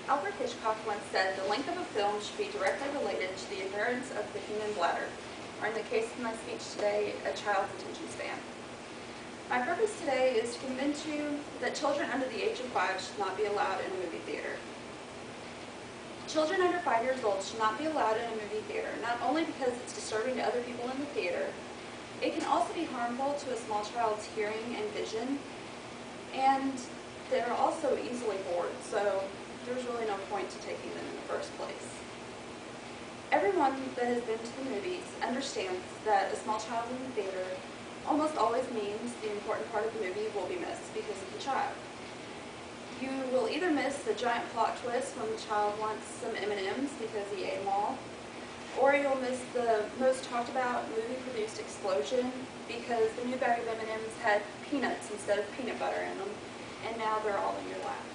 Alfred Hitchcock once said the length of a film should be directly related to the appearance of the human bladder, or in the case of my speech today, a child's attention span. My purpose today is to convince you that children under the age of 5 should not be allowed in a movie theater. Children under 5 years old should not be allowed in a movie theater, not only because it's disturbing to other people in the theater, it can also be harmful to a small child's hearing and vision, and they're also easily bored, so there's really no point to taking them in the first place. Everyone that has been to the movies understands that a small child in the theater almost always means the important part of the movie will be missed because of the child. You will either miss the giant plot twist when the child wants some M&Ms because he ate them all, or you'll miss the most talked about movie-produced explosion because the new bag of M&Ms had peanuts instead of peanut butter in them, and now they're all in your lap.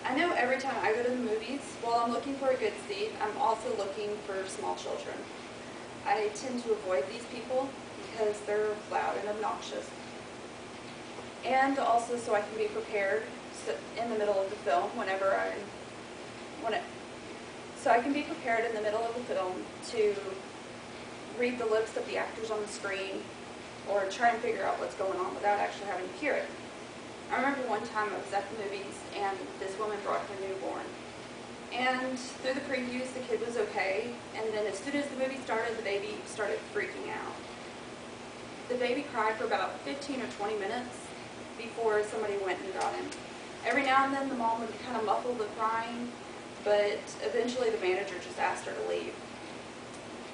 I know every time I go to the movies, while I'm looking for a good seat, I'm also looking for small children. I tend to avoid these people because they're loud and obnoxious. And also so I can be prepared in the middle of the film so I can be prepared in the middle of the film to read the lips of the actors on the screen or try and figure out what's going on without actually having to hear it. I remember one time I was at the movies and this woman brought her newborn. And through the previews the kid was okay, and then as soon as the movie started, the baby started freaking out. The baby cried for about 15 or 20 minutes before somebody went and got him. Every now and then the mom would kind of muffle the crying, but eventually the manager just asked her to leave.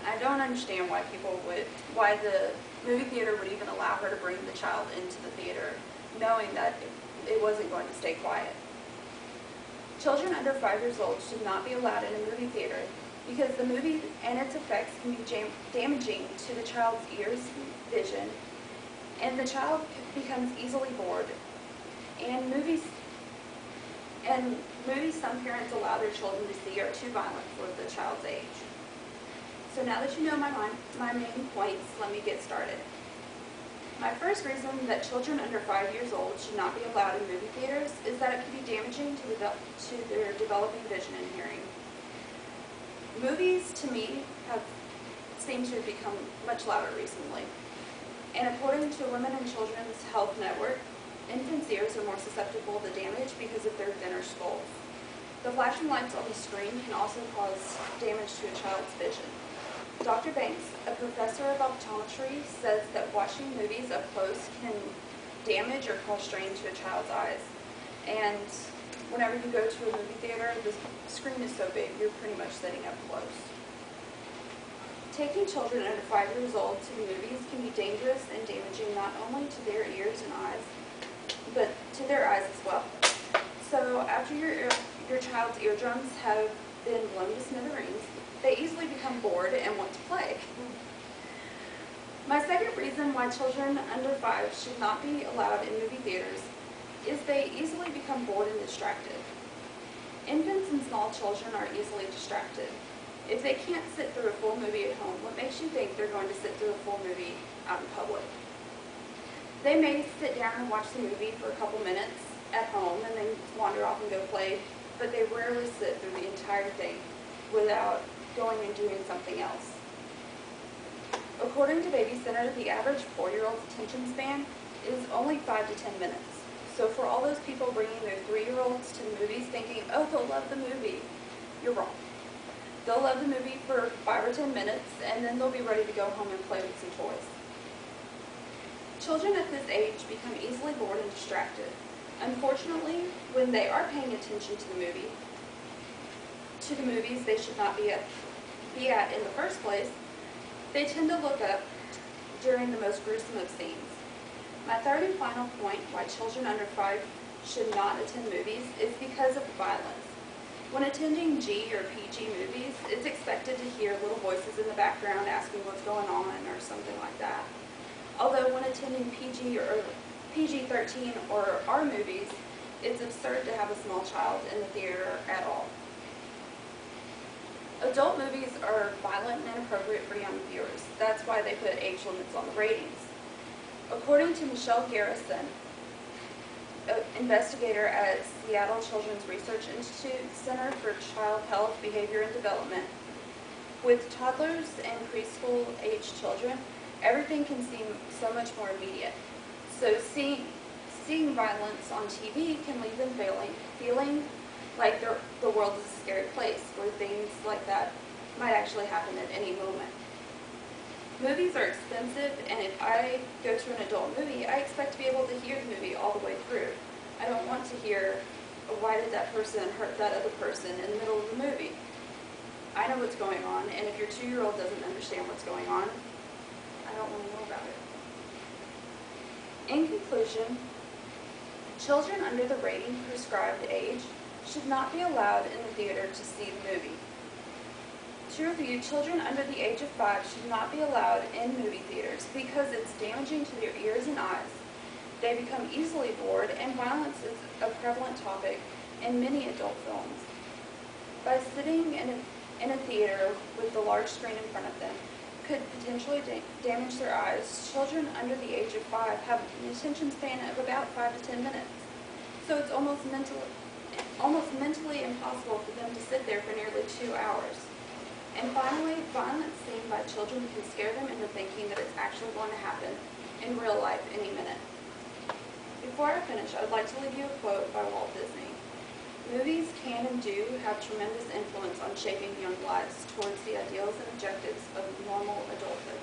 I don't understand why the movie theater would even allow her to bring the child into the theater, knowing that it wasn't going to stay quiet. Children under 5 years old should not be allowed in a movie theater because the movie and its effects can be damaging to the child's ears, vision, and the child becomes easily bored. And movies some parents allow their children to see are too violent for the child's age. So now that you know my main points, let me get started. My first reason that children under 5 years old should not be allowed in movie theaters is that it can be damaging to their developing vision and hearing. Movies, to me, seem to have become much louder recently. And according to Women and Children's Health Network, infants' ears are more susceptible to damage because of their thinner skulls. The flashing lights on the screen can also cause damage to a child's vision. Dr. Banks, a professor of optometry, says that watching movies up close can damage or cause strain to a child's eyes. And whenever you go to a movie theater, the screen is so big, you're pretty much sitting up close. Taking children under 5 years old to the movies can be dangerous and damaging not only to their ears and eyes, but to their eyes as well. So after your child's eardrums have been blown to smithereens, they easily become bored and want to play. My second reason why children under 5 should not be allowed in movie theaters is they easily become bored and distracted. Infants and small children are easily distracted. If they can't sit through a full movie at home, what makes you think they're going to sit through a full movie out in public? They may sit down and watch the movie for a couple minutes at home and then wander off and go play, but they rarely sit through the entire thing without going and doing something else. According to Baby Center, the average 4-year-old's attention span is only 5 to 10 minutes. So for all those people bringing their 3-year-olds to the movies thinking, oh, they'll love the movie, you're wrong. They'll love the movie for 5 or 10 minutes, and then they'll be ready to go home and play with some toys. Children at this age become easily bored and distracted. Unfortunately, when they are paying attention to the movies they should not be at in the first place, they tend to look up during the most gruesome of scenes. My third and final point why children under 5 should not attend movies is because of the violence. When attending G or PG movies, it's expected to hear little voices in the background asking what's going on or something like that. Although when attending PG or PG-13 or R movies, it's absurd to have a small child in the theater at all. Adult movies are violent and inappropriate for young viewers. That's why they put age limits on the ratings. According to Michelle Garrison, investigator at Seattle Children's Research Institute Center for Child Health, Behavior, and Development. With toddlers and preschool-age children, everything can seem so much more immediate. So seeing violence on TV can leave them feeling like the world is a scary place where things like that might actually happen at any moment. Movies are expensive, and if I go to an adult movie, I expect to be able to hear the movie all the way through. I don't want to hear, why did that person hurt that other person in the middle of the movie? I know what's going on, and if your 2-year-old doesn't understand what's going on, I don't want to know about it. In conclusion, children under the rating prescribed age should not be allowed in the theater to see the movie. To review, children under the age of 5 should not be allowed in movie theaters because it's damaging to their ears and eyes. They become easily bored, and violence is a prevalent topic in many adult films. By sitting in a theater with the large screen in front of them could potentially damage their eyes. Children under the age of 5 have an attention span of about 5 to 10 minutes. So it's almost mentally impossible for them to sit there for nearly 2 hours. And finally, violence seen by children can scare them into thinking that it's actually going to happen in real life any minute. Before I finish, I would like to leave you a quote by Walt Disney. Movies can and do have tremendous influence on shaping young lives towards the ideals and objectives of normal adulthood.